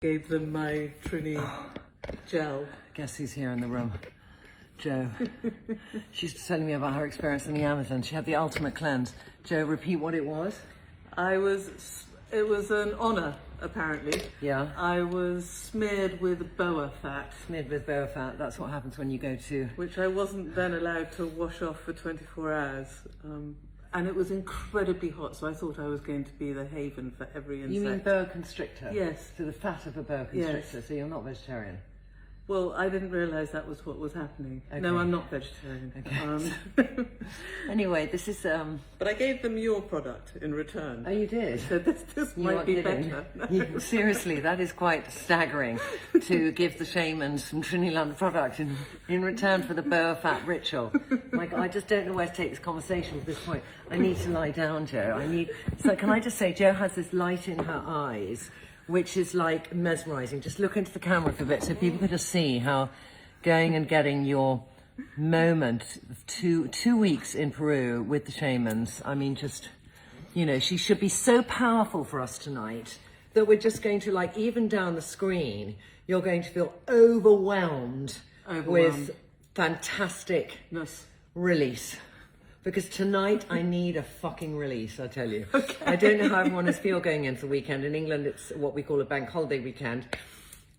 Gave them my Trinny gel. Guess who's here in the room? Jo. She's telling me about her experience in the Amazon. She had the ultimate cleanse. Jo, repeat what it was. It was an honour, apparently. Yeah. I was smeared with boa fat. Smeared with boa fat. That's what happens when you go to... Which I wasn't then allowed to wash off for 24 hours. And it was incredibly hot, so I thought I was going to be the haven for every insect. You mean boa constrictor? Yes. So the fat of a boa constrictor, Yes. so you're not vegetarian? Well, I didn't realise that was what was happening. Okay. No, I'm not vegetarian. Okay. Anyway, this is... But I gave them your product in return. Oh, you did? So this might be better. Seriously, that is quite staggering to give the shamans some Trinny product in return for the boa fat ritual. My God, I just don't know where to take this conversation at this point. I need to lie down, Jo. So can I just say, Jo has this light in her eyes, which is like mesmerizing. Just look into the camera for a bit so people can just see how going and getting your moment of two weeks in Peru with the shamans. I mean, just, you know, she should be so powerful for us tonight that we're just going to, like, even down the screen, you're going to feel overwhelmed. With fantastic release. Because tonight I need a fucking release, I tell you. Okay. I don't know how everyone is feel going into the weekend. In England, it's what we call a bank holiday weekend.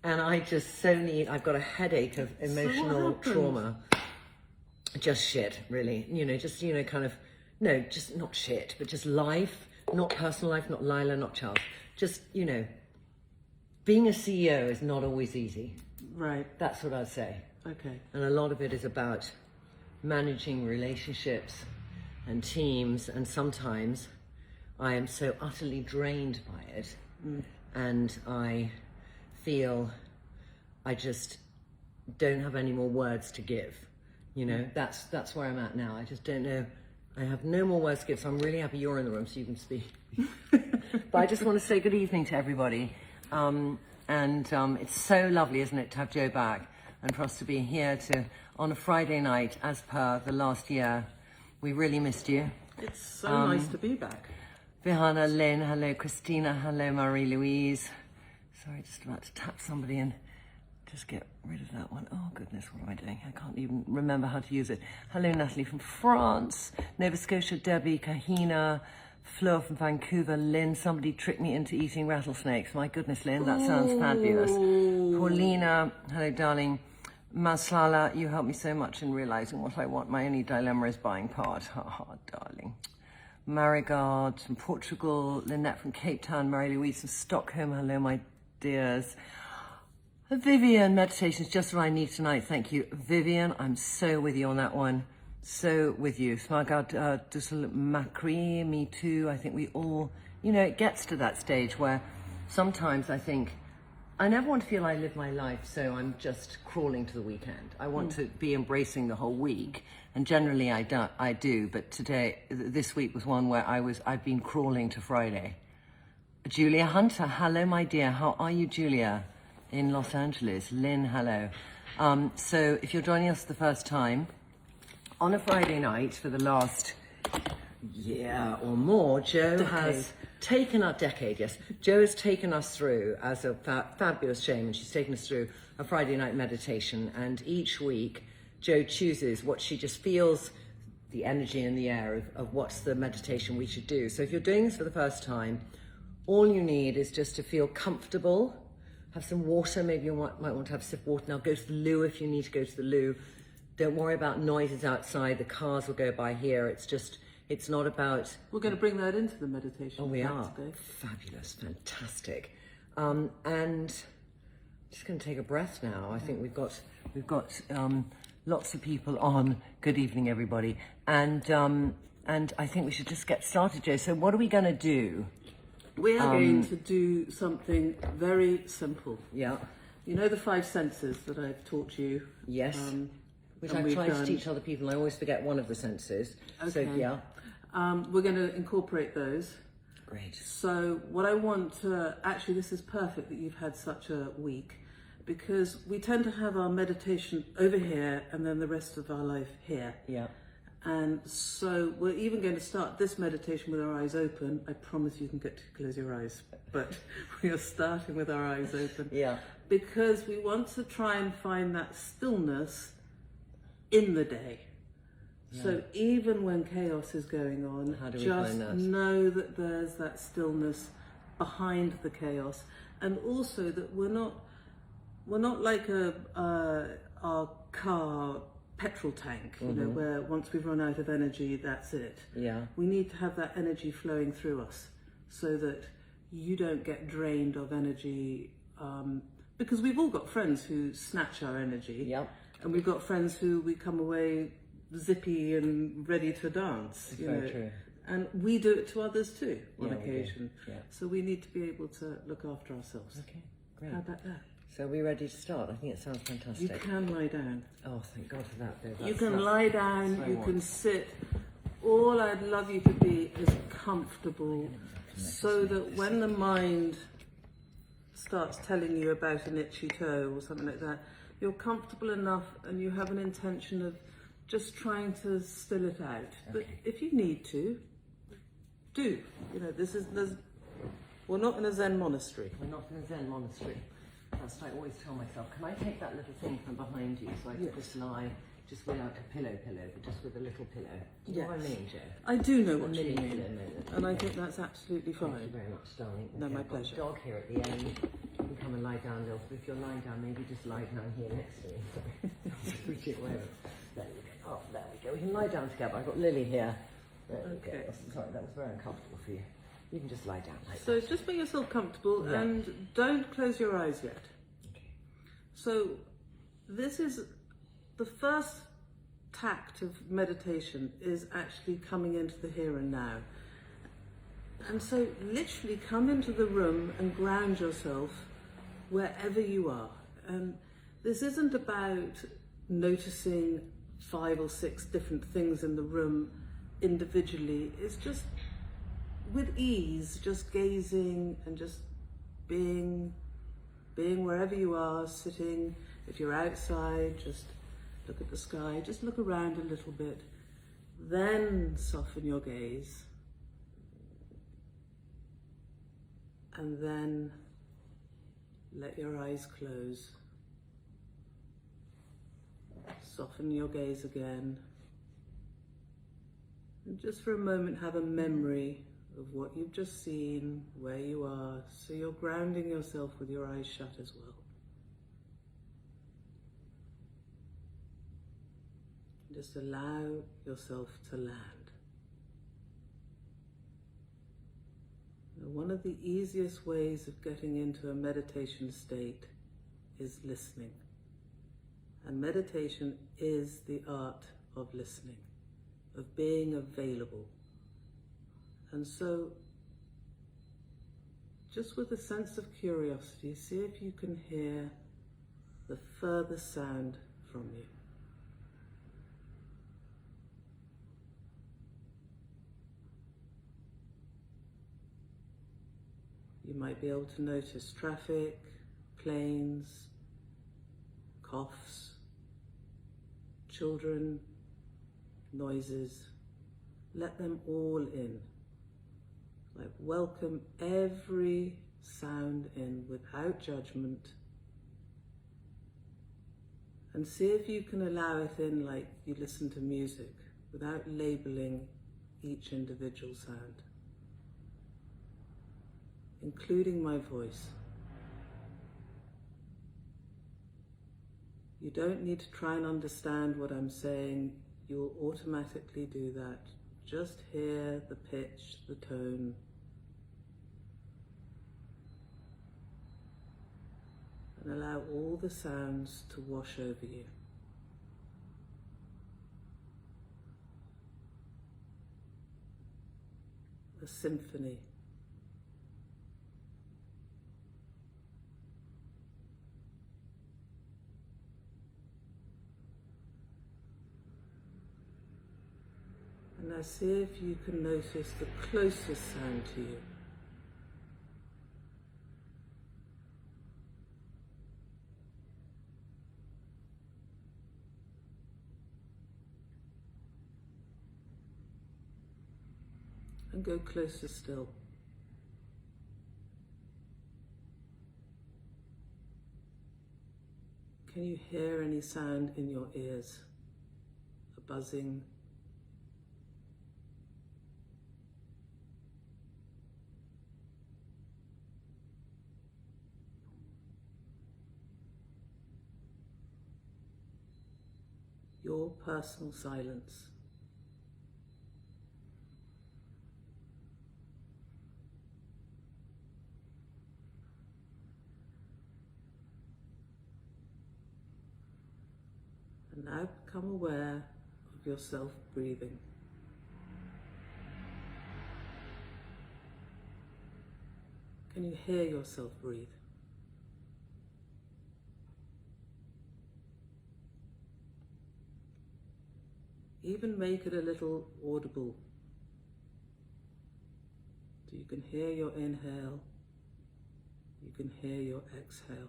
And I just so need, I've got a headache of emotional trauma. Just shit, really. You know, just, you know, kind of, no, just not shit, but just life, not personal life, not Lila, not Charles. Just, you know, being a CEO is not always easy. Right. That's what I'd say. Okay. And a lot of it is about managing relationships and teams, and sometimes I am so utterly drained by it, and I feel I just don't have any more words to give. You know, that's where I'm at now. I just don't know. I have no more words to give, so I'm really happy you're in the room so you can speak. But I just want to say good evening to everybody. It's so lovely, isn't it, to have Jo back and for us to be here on a Friday night, as per the last year. We really missed you. It's so nice to be back. Vihana, Lynn, hello. Christina, hello. Marie-Louise. Sorry, just about to tap somebody and just get rid of that one. Oh, goodness, what am I doing? I can't even remember how to use it. Hello, Natalie from France. Nova Scotia, Debbie, Kahina, Fleur from Vancouver, Lynn. Somebody tricked me into eating rattlesnakes. My goodness, Lynn, that sounds fabulous. Paulina, hello, darling. Maslala, you helped me so much in realizing what I want. My only dilemma is buying part. Ha, darling. Marigard from Portugal, Lynette from Cape Town, Mary-Louise from Stockholm. Hello, my dears. Vivian, meditation is just what I need tonight. Thank you. Vivian, I'm so with you on that one. So with you. Smagad Dussel Macri, me too. I think we all, you know, it gets to that stage where sometimes I think, I never want to feel I live my life so I'm just crawling to the weekend. I want to be embracing the whole week, and generally I do, but this week was one where I've been crawling to Friday. Julia Hunter, hello my dear, how are you, Julia? In Los Angeles. Lynn, hello. So if you're joining us for the first time, on a Friday night for the last year or more, Jo has taken our decade, yes. Jo has taken us through, as a fabulous shaman, she's taken us through a Friday night meditation, and each week Jo chooses what she just feels, the energy in the air of what's the meditation we should do. So if you're doing this for the first time, all you need is just to feel comfortable, have some water, maybe you might want to have a sip of water. Now go to the loo if you need to go to the loo. Don't worry about noises outside, the cars will go by here. It's not about... We're going to bring that into the meditation. Oh, we are. Today. Fabulous, fantastic. And just going to take a breath now. I think we've got lots of people on. Good evening, everybody. And I think we should just get started, Jo. So what are we going to do? We are going to do something very simple. Yeah. You know the 5 senses that I've taught you? Yes. Which I try to teach other people. I always forget one of the senses. Okay. So, yeah. We're going to incorporate those. Great. So what I want to, actually this is perfect that you've had such a week, because we tend to have our meditation over here and then the rest of our life here. Yeah. And so we're even going to start this meditation with our eyes open. I promise you can get to close your eyes, but we are starting with our eyes open. Yeah. Because we want to try and find that stillness in the day. Yeah. So even when chaos is going on, how do we just find that? know that there's that stillness behind the chaos, and also that we're not like our car petrol tank, you know, where once we've run out of energy, that's it. Yeah. We need to have that energy flowing through us so that you don't get drained of energy, because we've all got friends who snatch our energy. Yep. And we've got friends who we come away zippy and ready to dance. You Very know. true. And we do it to others too on occasion. Yeah. So we need to be able to look after ourselves. Okay, great. How about that? So are we ready to start? I think it sounds fantastic. You can lie down. Oh, thank God for that, babe. You can lie down, so you what? can sit. All I'd love you to be is comfortable so that when the mind starts telling you about an itchy toe or something like that, you're comfortable enough and you have an intention of just trying to still it out. But if you need to, do. You know, we're not in a Zen monastery. We're not in a Zen monastery. That's what I always tell myself. Can I take that little thing from behind you so I can just lie, just without a pillow, but just with a little pillow? Do you know what I mean, Jo? I do know what you mini mean. pillow moment. And I think that's absolutely Thank you fine. very much, darling. No, my I've got pleasure. a dog here at the end. You can come and lie down, Lil. If you're lying down, maybe just lie down here next to me. There we go. Oh, there we go. We can lie down together. I've got Lily here. There we go. Okay. Sorry, that was very uncomfortable for you. You can just lie down like So that. just make yourself comfortable Yeah. and don't close your eyes yet. So this is the first tact of meditation, is actually coming into the here and now. And so literally come into the room and ground yourself wherever you are. And this isn't about noticing 5 or 6 different things in the room individually. It's just with ease, just gazing and just being wherever you are, sitting. If you're outside, just look at the sky, just look around a little bit. Then soften your gaze. And then let your eyes close. Soften your gaze again. And just for a moment have a memory of what you've just seen, where you are, so you're grounding yourself with your eyes shut as well. Just allow yourself to land. Now, one of the easiest ways of getting into a meditation state is listening. And meditation is the art of listening, of being available. And so, just with a sense of curiosity, see if you can hear the furthest sound from you. You might be able to notice traffic, planes, coughs, children, noises. Let them all in. Like, welcome every sound in without judgment. And see if you can allow it in like you listen to music, without labeling each individual sound, including my voice. You don't need to try and understand what I'm saying. You'll automatically do that. Just hear the pitch, the tone. And allow all the sounds to wash over you. A symphony. And now see if you can notice the closest sound to you. and go closer still. Can you hear any sound in your ears? A buzzing? Your personal silence. And now become aware of yourself breathing. Can you hear yourself breathe? Even make it a little audible, so you can hear your inhale, you can hear your exhale.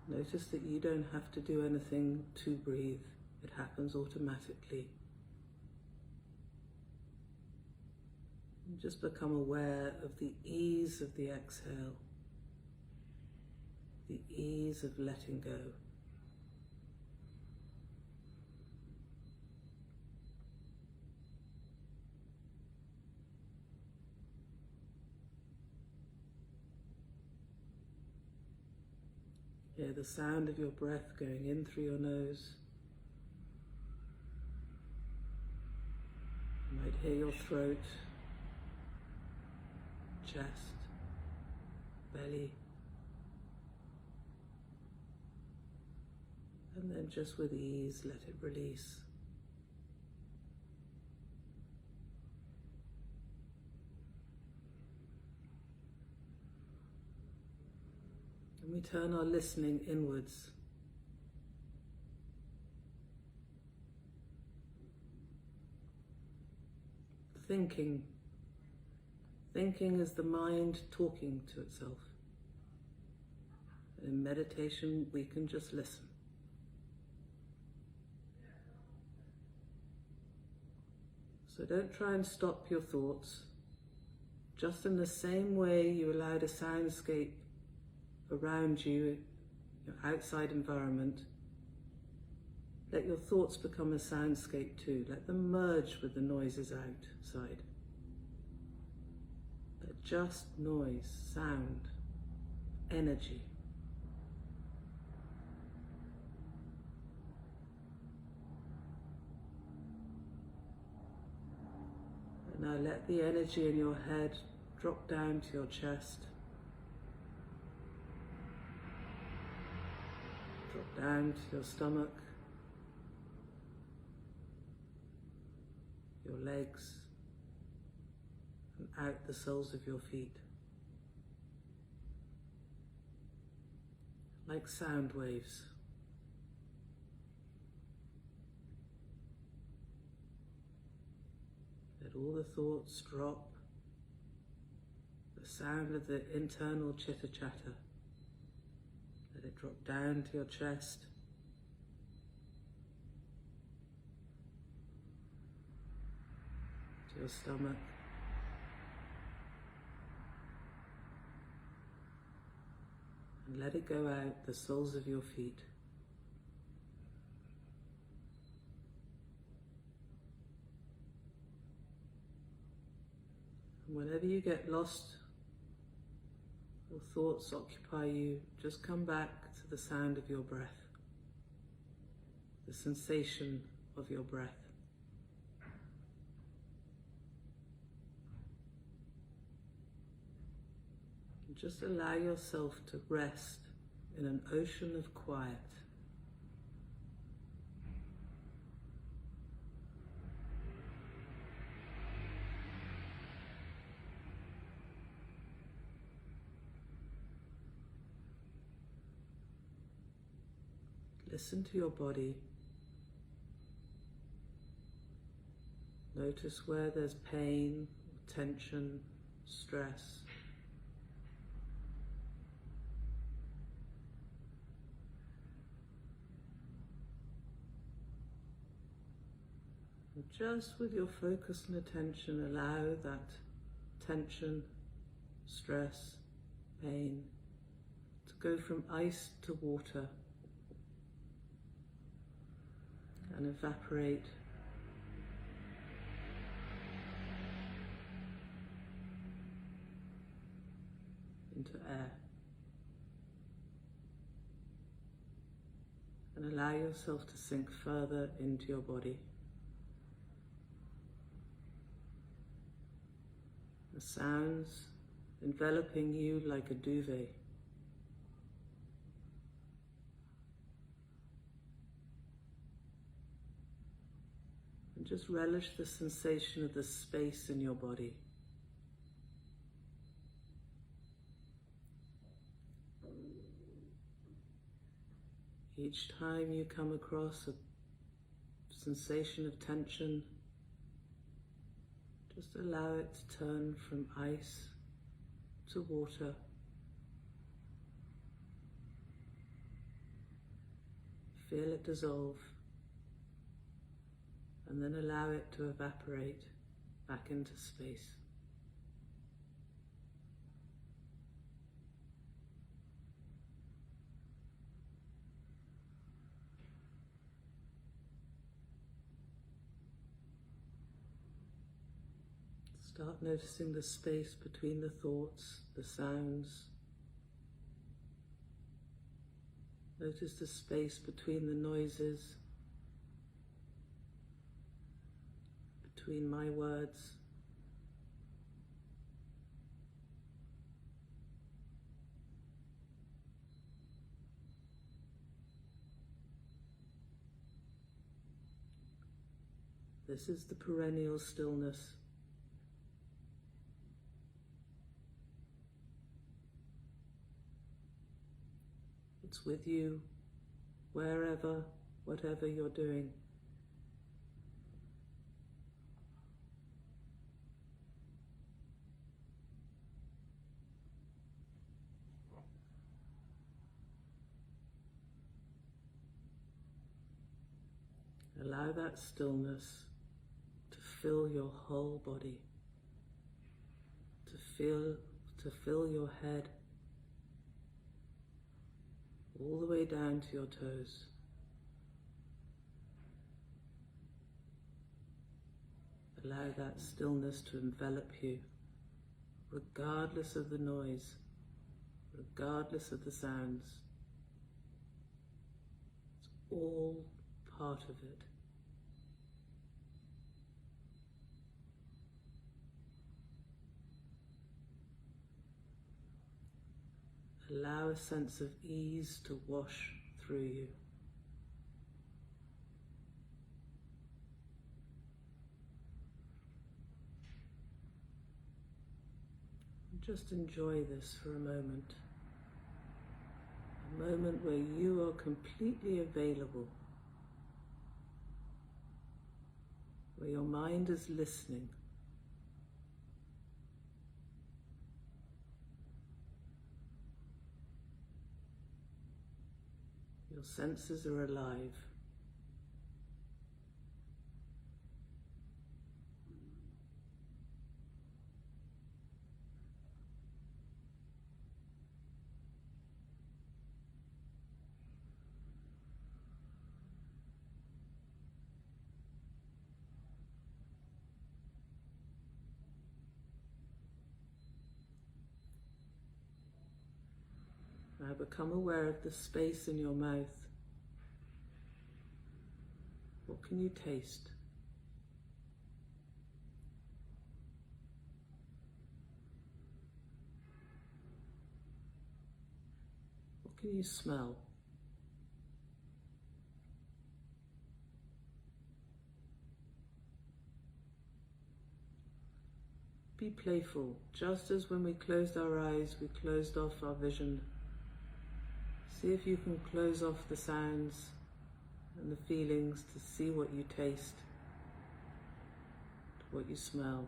Notice that you don't have to do anything to breathe, it happens automatically. And just become aware of the ease of the exhale, the ease of letting go. Hear the sound of your breath going in through your nose. You might hear your throat, chest, belly. And then just with ease, let it release. And we turn our listening inwards. Thinking. Thinking is the mind talking to itself. In meditation, we can just listen. So don't try and stop your thoughts. Just in the same way you allowed a soundscape around you, your outside environment, let your thoughts become a soundscape too. Let them merge with the noises outside. They're just noise, sound, energy. And now let the energy in your head drop down to your chest. Drop down to your stomach, your legs, and out the soles of your feet. Like sound waves. Let all the thoughts drop. The sound of the internal chitter-chatter. Let it drop down to your chest, to your stomach, and let it go out the soles of your feet. And whenever you get lost or thoughts occupy you, just come back to the sound of your breath, the sensation of your breath. And just allow yourself to rest in an ocean of quiet. Listen to your body. Notice where there's pain, tension, stress. And just with your focus and attention, allow that tension, stress, pain to go from ice to water and evaporate into air. And allow yourself to sink further into your body. The sounds enveloping you like a duvet. And just relish the sensation of the space in your body. Each time you come across a sensation of tension, just allow it to turn from ice to water. Feel it dissolve, and then allow it to evaporate back into space. Start noticing the space between the thoughts, the sounds. Notice the space between the noises, between my words. This is the perennial stillness. It's with you, wherever, whatever you're doing. Allow that stillness to fill your whole body, to fill your head, all the way down to your toes. Allow that stillness to envelop you, regardless of the noise, regardless of the sounds. It's all part of it. Allow a sense of ease to wash through you. Just enjoy this for a moment where you are completely available, where your mind is listening. Your senses are alive. Now become aware of the space in your mouth. What can you taste? What can you smell? Be playful, just as when we closed our eyes, we closed off our vision. See if you can close off the sounds and the feelings to see what you taste, what you smell.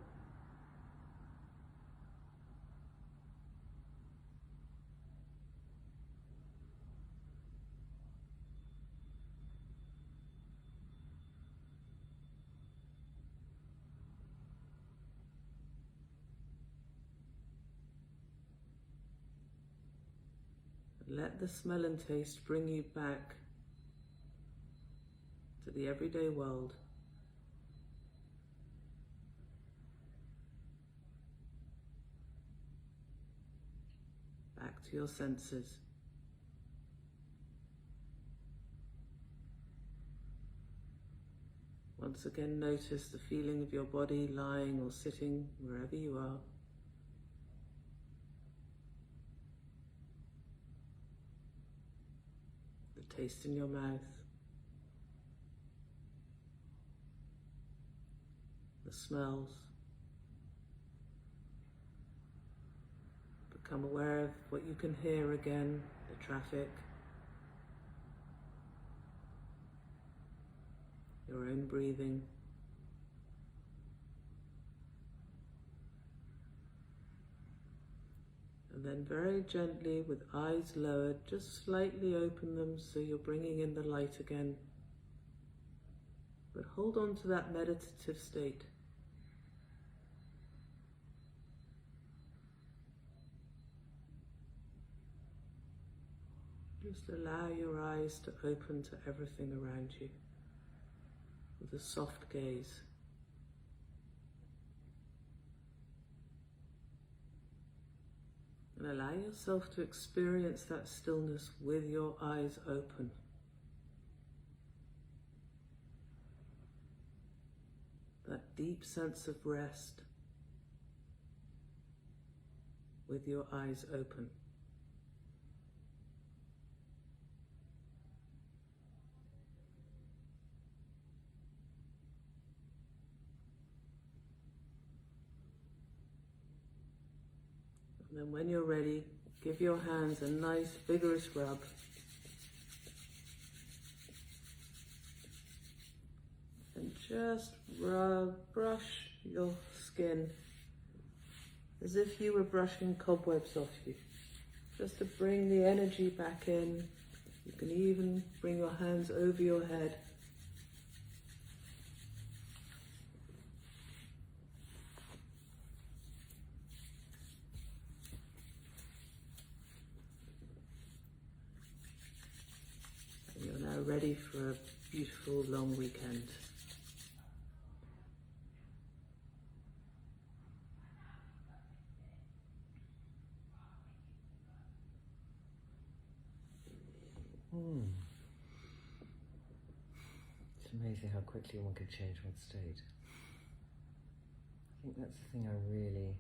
Let the smell and taste bring you back to the everyday world. Back to your senses. Once again, notice the feeling of your body lying or sitting wherever you are. The taste in your mouth. The smells. Become aware of what you can hear again, the traffic, your own breathing. And then very gently, with eyes lowered, just slightly open them so you're bringing in the light again. But hold on to that meditative state. Just allow your eyes to open to everything around you with a soft gaze. And allow yourself to experience that stillness with your eyes open. That deep sense of rest with your eyes open. And then when you're ready, give your hands a nice vigorous rub. And just brush your skin as if you were brushing cobwebs off you. Just to bring the energy back in. You can even bring your hands over your head. You're now ready for a beautiful long weekend. It's amazing how quickly one can change one's state. I think that's the thing I really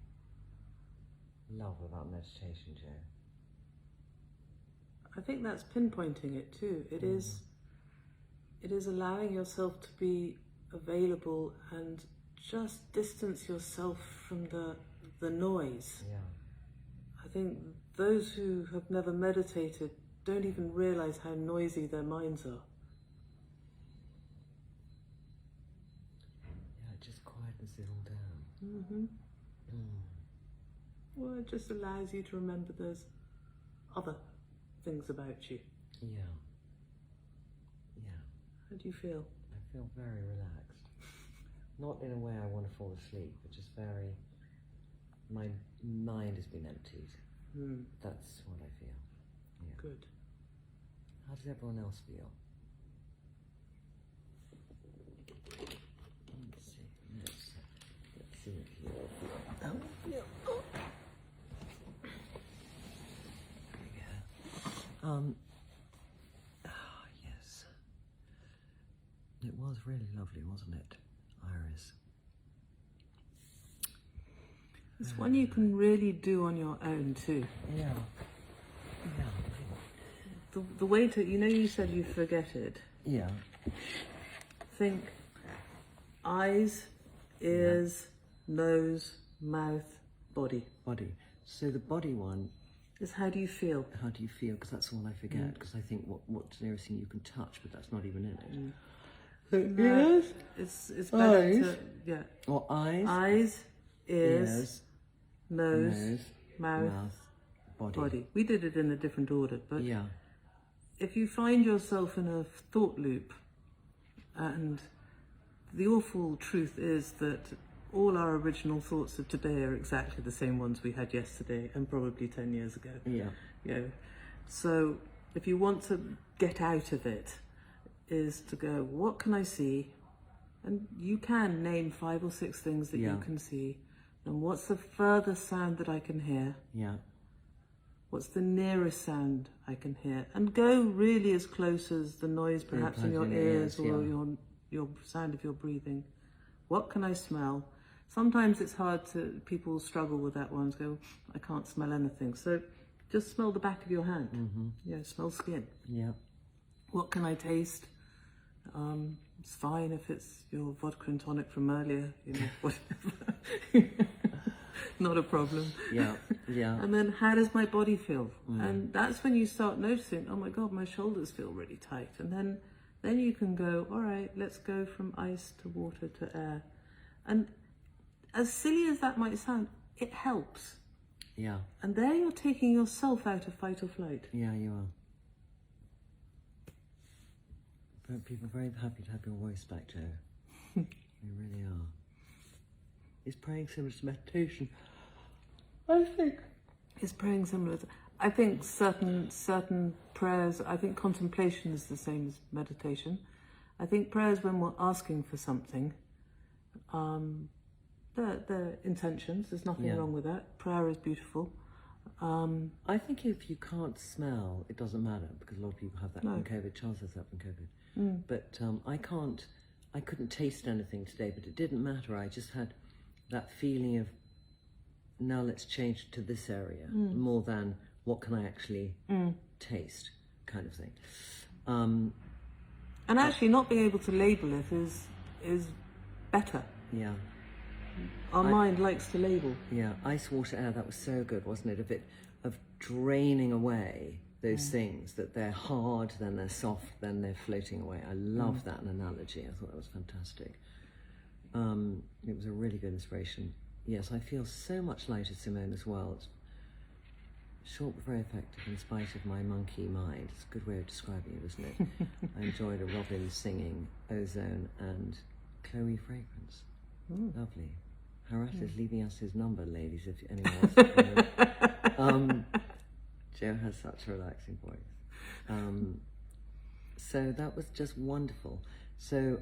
love about meditation, Joe. I think that's pinpointing it too. It is allowing yourself to be available and just distance yourself from the noise. Yeah. I think those who have never meditated don't even realize how noisy their minds are. Yeah, it just quietens it all down. Well, it just allows you to remember there's other things about you. Yeah. Yeah. How do you feel? I feel very relaxed. Not in a way I want to fall asleep, but just very... My mind has been emptied. That's what I feel. Yeah. Good. How does everyone else feel? Let's see. Let's see if you all feel. Oh, yeah. Oh. There we go. Yes. It was really lovely, wasn't it, Iris? It's one you can really do on your own too. Yeah. Yeah. The way to, you said you forget it. Yeah. Think eyes, ears, nose, mouth, body. Body. So the body one is how do you feel? How do you feel? Because that's all I forget. Because I think what's the nearest thing you can touch, but that's not even in it. Ears? It's better eyes. to, yeah. Or eyes. Eyes, ears, nose, mouth, body. We did it in a different order, but Yeah. if you find yourself in a thought loop, and the awful truth is that all our original thoughts of today are exactly the same ones we had yesterday and probably 10 years ago. Yeah. So if you want to get out of it, is to go, what can I see? And you can name 5 or 6 things that you can see. And what's the furthest sound that I can hear? Yeah. What's the nearest sound I can hear? And go really as close as the noise perhaps in your ears or your sound of your breathing. What can I smell? Sometimes it's hard to, people struggle with that one, go, I can't smell anything. So just smell the back of your hand. Smell skin. Yeah. What can I taste? It's fine if it's your vodka and tonic from earlier, whatever. Not a problem. Yeah, yeah. And then how does my body feel? And that's when you start noticing, oh my God, my shoulders feel really tight. And then you can go, all right, let's go from ice to water to air. And as silly as that might sound, it helps. Yeah. And there you're taking yourself out of fight or flight. Yeah, you are. But people are very happy to have your voice back, Joe. They really are. Is praying similar to meditation? I think it's praying similar to, I think certain prayers, I think contemplation is the same as meditation. I think prayers when we're asking for something, they're intentions, there's nothing wrong with that. Prayer is beautiful. I think if you can't smell, it doesn't matter, because a lot of people have that from COVID. Charles has that from COVID. But I couldn't taste anything today, but it didn't matter. I just had that feeling of, now let's change to this area, more than what can I actually taste, kind of thing. And actually not being able to label it is better. Yeah. Our mind likes to label. Yeah, ice, water, air, that was so good, wasn't it? Of draining away those things, that they're hard, then they're soft, then they're floating away. I love that analogy. I thought that was fantastic. It was a really good inspiration. Yes, I feel so much lighter, Simone, as well. It's short but very effective in spite of my monkey mind. It's a good way of describing it, isn't it? I enjoyed a robin singing, ozone, and Chloe fragrance. Lovely. Harat is leaving us his number, ladies, if anyone else. Joe has such a relaxing voice. So that was just wonderful. So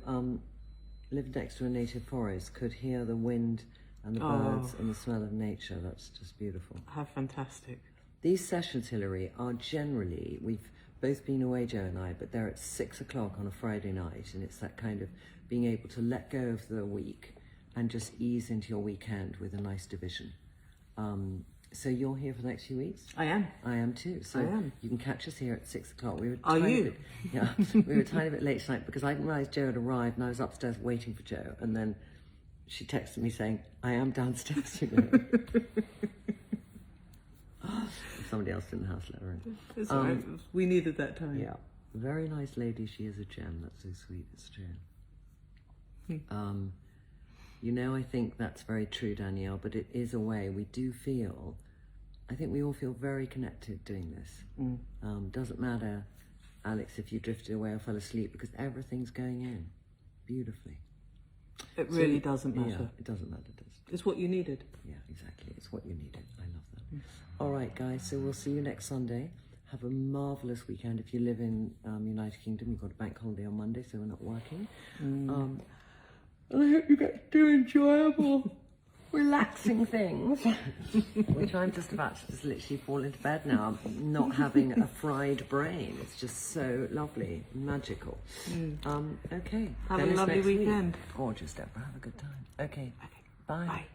lived next to a native forest, could hear the wind and the birds and the smell of nature. That's just beautiful. How fantastic. These sessions, Hilary, are generally, we've both been away, Joe and I, but they're at 6 o'clock on a Friday night, and it's that kind of being able to let go of the week and just ease into your weekend with a nice division. So you're here for the next few weeks? I am. I am too. So I am. You can catch us here at 6 o'clock. We were Are you? Bit, yeah, we were a tiny bit late tonight because I didn't realise Joe had arrived, and I was upstairs waiting for Joe, and then she texted me saying, I am downstairs, you know. Somebody else in the house let her in. It's all right. We needed that time. Yeah. Very nice lady. She is a gem. That's so sweet. It's true. You know, I think that's very true, Danielle, but it is a way we do feel, I think we all feel very connected doing this. Doesn't matter, Alex, if you drifted away or fell asleep, because everything's going in beautifully. It really doesn't matter. Yeah, it doesn't matter, does it? It's what you needed. Yeah, exactly. It's what you needed. I love that. All right, guys, so we'll see you next Sunday. Have a marvellous weekend. If you live in United Kingdom, you've got a bank holiday on Monday, so we're not working. I hope you get to do enjoyable, relaxing things. Which I'm just about to just literally fall into bed now. I'm not having a fried brain. It's just so lovely, magical. Okay. Have a lovely weekend. Gorgeous, Deborah. Have a good time. Okay. Bye. Bye.